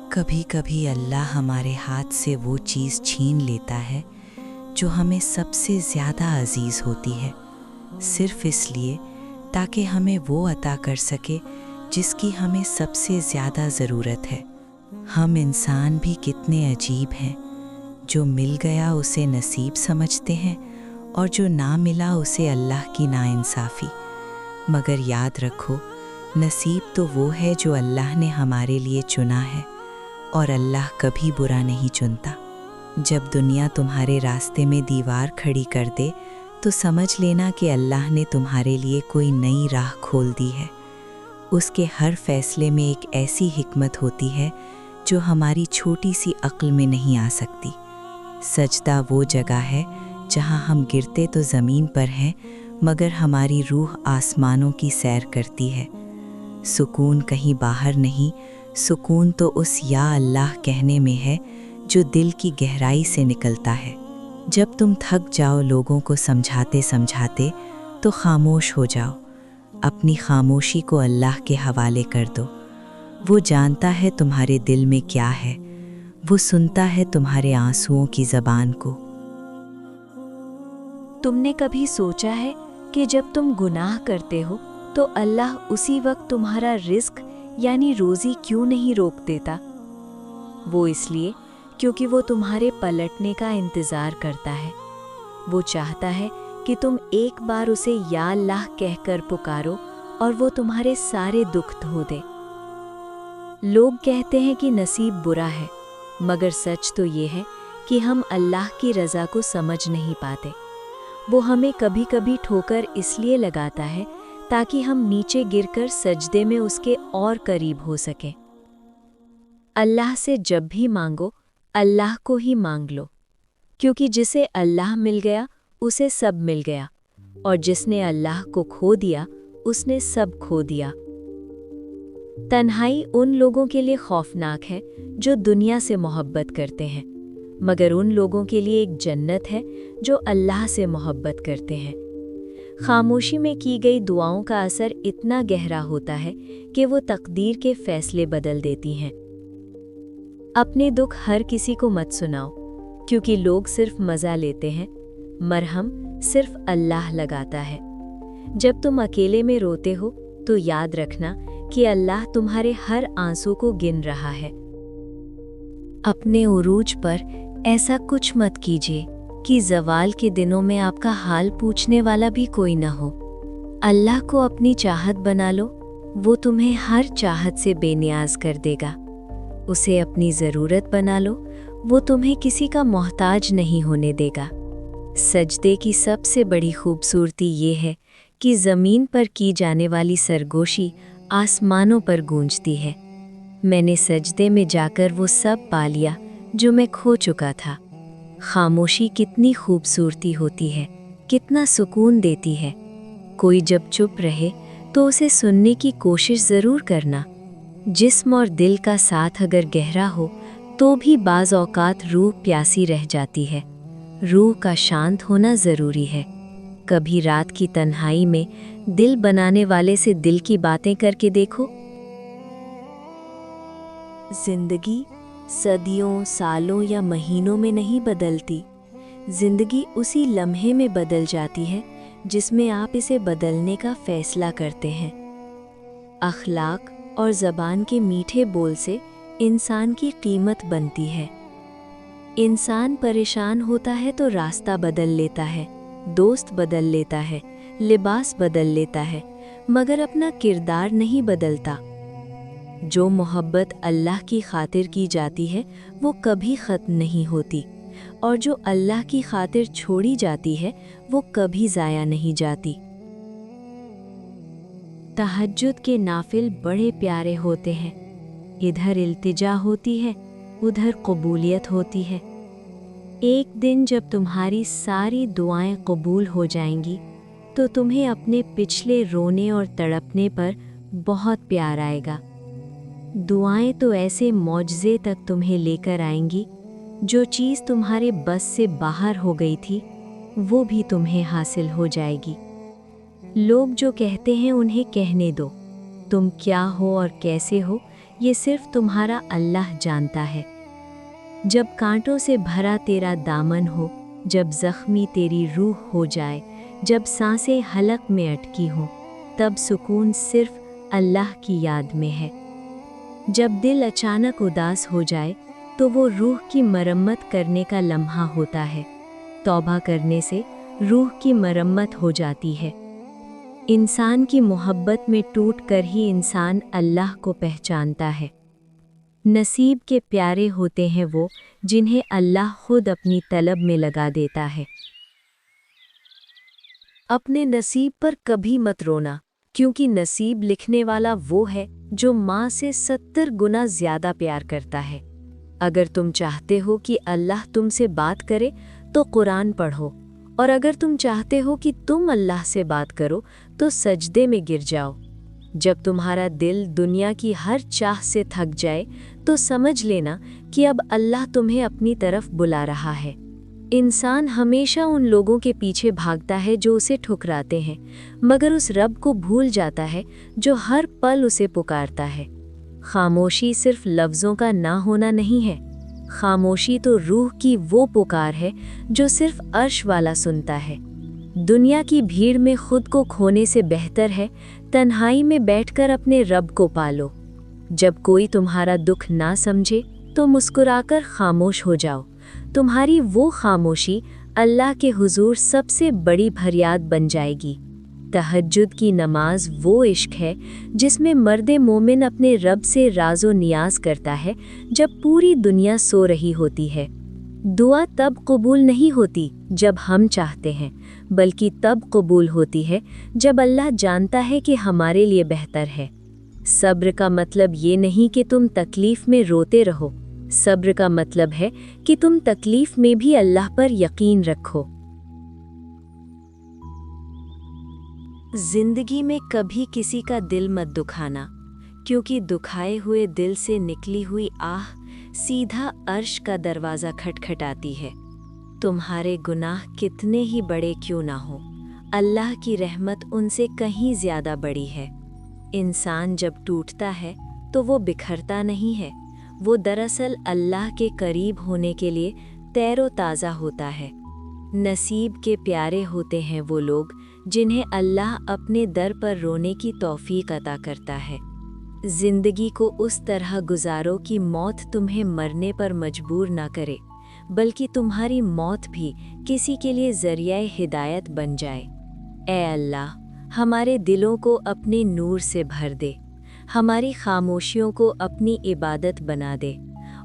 कभी कभी अल्लाह हमारे हाथ से वो चीज़ छीन लेता है जो हमें सबसे ज़्यादा अजीज़ होती है, सिर्फ इसलिए ताकि हमें वो अता कर सके जिसकी हमें सबसे ज़्यादा ज़रूरत है। हम इंसान भी कितने अजीब हैं, जो मिल गया उसे नसीब समझते हैं और जो ना मिला उसे अल्लाह की नाइंसाफ़ी। मगर याद रखो, नसीब तो वो है जो अल्लाह ने हमारे लिए चुना है, और अल्लाह कभी बुरा नहीं चुनता। जब दुनिया तुम्हारे रास्ते में दीवार खड़ी कर दे तो समझ लेना कि अल्लाह ने तुम्हारे लिए कोई नई राह खोल दी है। उसके हर फैसले में एक ऐसी हिकमत होती है जो हमारी छोटी सी अक्ल में नहीं आ सकती। सजदा वो जगह है जहाँ हम गिरते तो ज़मीन पर हैं, मगर हमारी रूह आसमानों की सैर करती है। सुकून कहीं बाहर नहीं, सुकून तो उस या अल्लाह कहने में है जो दिल की गहराई से निकलता है। जब तुम थक जाओ लोगों को समझाते समझाते, तो खामोश हो जाओ। अपनी खामोशी को अल्लाह के हवाले कर दो। वो जानता है तुम्हारे दिल में क्या है, वो सुनता है तुम्हारे आंसुओं की ज़बान को। तुमने कभी सोचा है कि जब तुम गुनाह करते हो तो अल्लाह उसी वक्त तुम्हारा रिस्क यानी रोज़ी क्यों नहीं रोक देता? वो इसलिए क्योंकि वो तुम्हारे पलटने का इंतज़ार करता है। वो चाहता है कि तुम एक बार उसे या अल्लाह कहकर पुकारो और वो तुम्हारे सारे दुख धो दे। लोग कहते हैं कि नसीब बुरा है, मगर सच तो ये है कि हम अल्लाह की रज़ा को समझ नहीं पाते। वो हमें कभी कभी ठोकर इसलिए लगाता है ताकि हम नीचे गिरकर सजदे में उसके और करीब हो सकें। अल्लाह से जब भी मांगो, अल्लाह को ही मांग लो, क्योंकि जिसे अल्लाह मिल गया उसे सब मिल गया, और जिसने अल्लाह को खो दिया उसने सब खो दिया। तन्हाई उन लोगों के लिए खौफनाक है जो दुनिया से मोहब्बत करते हैं, मगर उन लोगों के लिए एक जन्नत है जो अल्लाह से मोहब्बत करते हैं। खामोशी में की गई दुआओं का असर इतना गहरा होता है कि वो तकदीर के फैसले बदल देती हैं। अपने दुख हर किसी को मत सुनाओ, क्योंकि लोग सिर्फ मज़ा लेते हैं, मरहम सिर्फ अल्लाह लगाता है। जब तुम अकेले में रोते हो तो याद रखना कि अल्लाह तुम्हारे हर आंसू को गिन रहा है। अपने उरूज पर ऐसा कुछ मत कीजिए कि ज़वाल के दिनों में आपका हाल पूछने वाला भी कोई न हो। अल्लाह को अपनी चाहत बना लो, वो तुम्हें हर चाहत से बेनियाज कर देगा। उसे अपनी ज़रूरत बना लो, वो तुम्हें किसी का मोहताज नहीं होने देगा। सजदे की सबसे बड़ी खूबसूरती ये है कि ज़मीन पर की जाने वाली सरगोशी आसमानों पर गूंजती है। मैंने सजदे में जाकर वो सब पा लिया जो मैं खो चुका था। खामोशी कितनी खूबसूरती होती है, कितना सुकून देती है। कोई जब चुप रहे तो उसे सुनने की कोशिश ज़रूर करना। जिस्म और दिल का साथ अगर गहरा हो तो भी बाज़ औक़ात रूह प्यासी रह जाती है। रूह का शांत होना ज़रूरी है। कभी रात की तन्हाई में दिल बनाने वाले से दिल की बातें करके देखो। ज़िंदगी सदियों, सालों या महीनों में नहीं बदलती। ज़िंदगी उसी लम्हे में बदल जाती है जिसमें आप इसे बदलने का फ़ैसला करते हैं। अखलाक और ज़बान के मीठे बोल से इंसान की कीमत बनती है। इंसान परेशान होता है तो रास्ता बदल लेता है, दोस्त बदल लेता है, लिबास बदल लेता है, मगर अपना किरदार नहीं बदलता। जो मोहब्बत अल्लाह की खातिर की जाती है वो कभी ख़त्म नहीं होती, और जो अल्लाह की खातिर छोड़ी जाती है वो कभी ज़ाया नहीं जाती। तहज्जुद के नाफिल बड़े प्यारे होते हैं। इधर इल्तिजा होती है, उधर कबूलियत होती है। एक दिन जब तुम्हारी सारी दुआएं कबूल हो जाएंगी तो तुम्हें अपने पिछले रोने और तड़पने पर बहुत प्यार आएगा। दुआएं तो ऐसे मौजज़े तक तुम्हें लेकर आएंगी, जो चीज़ तुम्हारे बस से बाहर हो गई थी वो भी तुम्हें हासिल हो जाएगी। لوگ جو کہتے ہیں انہیں کہنے دو، تم کیا ہو اور کیسے ہو یہ صرف تمہارا اللہ جانتا ہے۔ جب کانٹوں سے بھرا تیرا دامن ہو، جب زخمی تیری روح ہو جائے، جب سانسیں حلق میں اٹکی ہوں، تب سکون صرف اللہ کی یاد میں ہے۔ جب دل اچانک اداس ہو جائے تو وہ روح کی مرمت کرنے کا لمحہ ہوتا ہے۔ توبہ کرنے سے روح کی مرمت ہو جاتی ہے۔ انسان کی محبت میں ٹوٹ کر ہی انسان اللہ کو پہچانتا ہے۔ نصیب کے پیارے ہوتے ہیں وہ جنہیں اللہ خود اپنی طلب میں لگا دیتا ہے۔ اپنے نصیب پر کبھی مت رونا، کیونکہ نصیب لکھنے والا وہ ہے جو ماں سے 70 گنا زیادہ پیار کرتا ہے۔ اگر تم چاہتے ہو کہ اللہ تم سے بات کرے تو قرآن پڑھو، اور اگر تم چاہتے ہو کہ تم اللہ سے بات کرو تو سجدے میں گر جاؤ۔ جب تمہارا دل دنیا کی ہر چاہ سے تھک جائے تو سمجھ لینا کہ اب اللہ تمہیں اپنی طرف بلا رہا ہے۔ انسان ہمیشہ ان لوگوں کے پیچھے بھاگتا ہے جو اسے ٹھکراتے ہیں، مگر اس رب کو بھول جاتا ہے جو ہر پل اسے پکارتا ہے۔ خاموشی صرف لفظوں کا نہ ہونا نہیں ہے، خاموشی تو روح کی وہ پکار ہے جو صرف عرش والا سنتا ہے۔ دنیا کی بھیڑ میں خود کو کھونے سے بہتر ہے تنہائی میں بیٹھ کر اپنے رب کو پالو۔ جب کوئی تمہارا دکھ نہ سمجھے تو مسکرا کر خاموش ہو جاؤ۔ تمہاری وہ خاموشی اللہ کے حضور سب سے بڑی فریاد بن جائے گی۔ تہجد کی نماز وہ عشق ہے جس میں مرد مومن اپنے رب سے راز و نیاز کرتا ہے جب پوری دنیا سو رہی ہوتی ہے۔ دعا تب قبول نہیں ہوتی جب ہم چاہتے ہیں، بلکہ تب قبول ہوتی ہے جب اللہ جانتا ہے کہ ہمارے لیے بہتر ہے۔ صبر کا مطلب یہ نہیں کہ تم تکلیف میں روتے رہو، صبر کا مطلب ہے کہ تم تکلیف میں بھی اللہ پر یقین رکھو۔ زندگی میں کبھی کسی کا دل مت دکھانا، کیونکہ دکھائے ہوئے دل سے نکلی ہوئی آہ سیدھا عرش کا دروازہ کھٹکھٹاتی ہے۔ تمہارے گناہ کتنے ہی بڑے کیوں نہ ہوں، اللہ کی رحمت ان سے کہیں زیادہ بڑی ہے۔ انسان جب ٹوٹتا ہے تو وہ بکھرتا نہیں ہے، وہ دراصل اللہ کے قریب ہونے کے لیے تیر و تازہ ہوتا ہے۔ نصیب کے پیارے ہوتے ہیں وہ لوگ جنہیں اللہ اپنے در پر رونے کی توفیق عطا کرتا ہے۔ زندگی کو اس طرح گزارو کہ موت تمہیں مرنے پر مجبور نہ کرے، بلکہ تمہاری موت بھی کسی کے لیے ذریعہ ہدایت بن جائے۔ اے اللہ، ہمارے دلوں کو اپنے نور سے بھر دے، ہماری خاموشیوں کو اپنی عبادت بنا دے،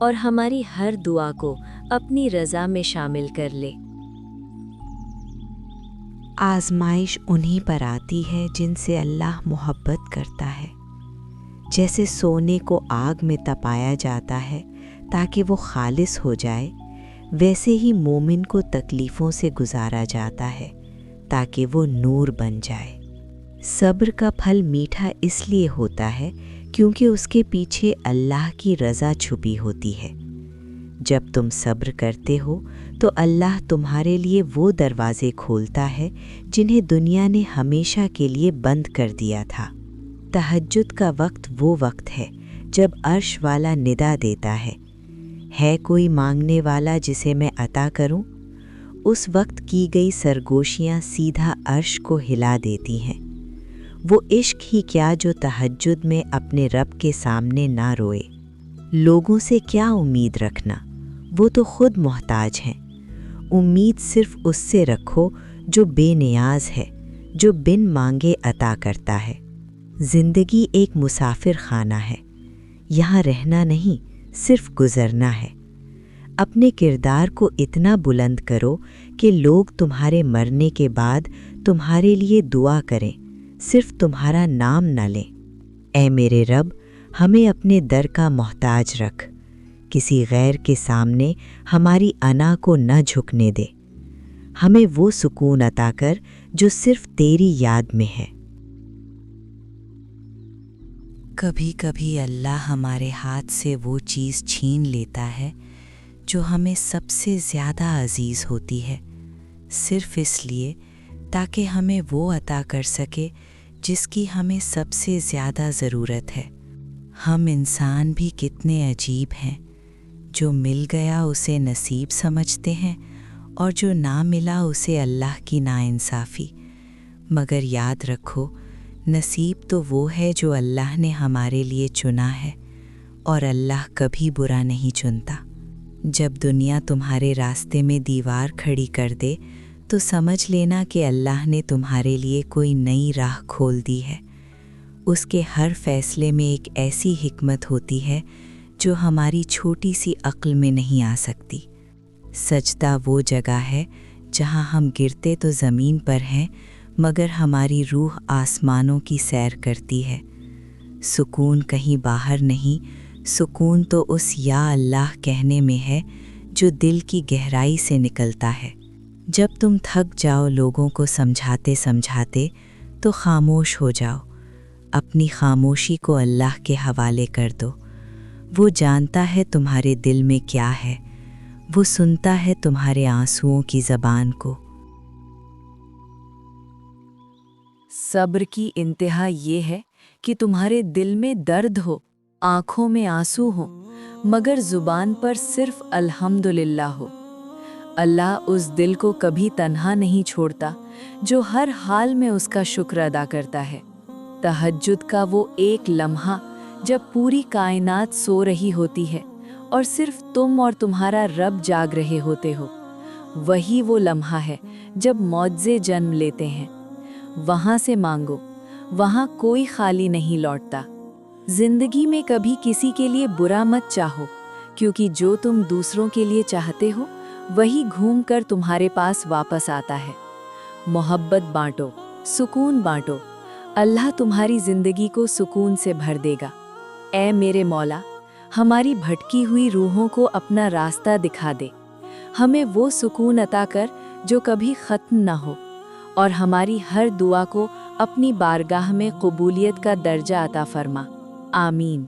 اور ہماری ہر دعا کو اپنی رضا میں شامل کر لے۔ آزمائش انہی پر آتی ہے جن سے اللہ محبت کرتا ہے۔ جیسے سونے کو آگ میں تپایا جاتا ہے تاکہ وہ خالص ہو جائے، ویسے ہی مومن کو تکلیفوں سے گزارا جاتا ہے تاکہ وہ نور بن جائے۔ صبر کا پھل میٹھا اس لیے ہوتا ہے کیونکہ اس کے پیچھے اللہ کی رضا چھپی ہوتی ہے۔ جب تم صبر کرتے ہو تو اللہ تمہارے لیے وہ دروازے کھولتا ہے جنہیں دنیا نے ہمیشہ کے لیے بند کر دیا تھا۔ تہجد کا وقت وہ وقت ہے جب عرش والا ندا دیتا ہے کوئی مانگنے والا جسے میں عطا کروں؟ اس وقت کی گئی سرگوشیاں سیدھا عرش کو ہلا دیتی ہیں۔ وہ عشق ہی کیا جو تہجد میں اپنے رب کے سامنے نہ روئے۔ لوگوں سے کیا امید رکھنا، وہ تو خود محتاج ہیں۔ امید صرف اس سے رکھو جو بے نیاز ہے، جو بن مانگے عطا کرتا ہے۔ زندگی ایک مسافر خانہ ہے، یہاں رہنا نہیں صرف گزرنا ہے۔ اپنے کردار کو اتنا بلند کرو کہ لوگ تمہارے مرنے کے بعد تمہارے لیے دعا کریں، صرف تمہارا نام نہ لیں۔ اے میرے رب، ہمیں اپنے در کا محتاج رکھ، کسی غیر کے سامنے ہماری انا کو نہ جھکنے دے۔ ہمیں وہ سکون عطا کر جو صرف تیری یاد میں ہے۔ کبھی کبھی اللہ ہمارے ہاتھ سے وہ چیز چھین لیتا ہے جو ہمیں سب سے زیادہ عزیز ہوتی ہے، صرف اس لیے ताकि हमें वो अता कर सके जिसकी हमें सबसे ज़्यादा ज़रूरत है। हम इंसान भी कितने अजीब हैं, जो मिल गया उसे नसीब समझते हैं और जो ना मिला उसे अल्लाह की नाइंसाफ़ी। मगर याद रखो, नसीब तो वो है जो अल्लाह ने हमारे लिए चुना है, और अल्लाह कभी बुरा नहीं चुनता। जब दुनिया तुम्हारे रास्ते में दीवार खड़ी कर दे तो समझ लेना कि अल्लाह ने तुम्हारे लिए कोई नई राह खोल दी है। उसके हर फैसले में एक ऐसी हिकमत होती है जो हमारी छोटी सी अक्ल में नहीं आ सकती। सजदा वो जगह है जहाँ हम गिरते तो ज़मीन पर हैं, मगर हमारी रूह आसमानों की सैर करती है। सुकून कहीं बाहर नहीं, सुकून तो उस या अल्लाह कहने में है जो दिल की गहराई से निकलता है। जब तुम थक जाओ लोगों को समझाते समझाते, तो खामोश हो जाओ। अपनी खामोशी को अल्लाह के हवाले कर दो। वो जानता है तुम्हारे दिल में क्या है, वो सुनता है तुम्हारे आंसुओं की ज़बान को। सब्र की इंतहा ये है कि तुम्हारे दिल में दर्द हो, आँखों में आंसू हो, मगर ज़ुबान पर सिर्फ अल्हम्दुलिल्लाह हो। अल्लाह उस दिल को कभी तन्हा नहीं छोड़ता जो हर हाल में उसका शुक्र अदा करता है। तहज्जुद का वो एक लम्हा जब पूरी कायनात सो रही होती है और सिर्फ तुम और तुम्हारा रब जाग रहे होते हो, वही वो लम्हा है जब मौजज़े जन्म लेते हैं। वहाँ से मांगो, वहाँ कोई खाली नहीं लौटता। जिंदगी में कभी किसी के लिए बुरा मत चाहो, क्योंकि जो तुम दूसरों के लिए चाहते हो वही घूम कर तुम्हारे पास वापस आता है। मोहब्बत बांटो, सुकून बांटो, अल्लाह तुम्हारी जिंदगी को सुकून से भर देगा। ऐ मेरे मौला, हमारी भटकी हुई रूहों को अपना रास्ता दिखा दे। हमें वो सुकून अता कर जो कभी ख़त्म ना हो, और हमारी हर दुआ को अपनी बारगाह में कबूलियत का दर्जा अता फरमा। आमीन।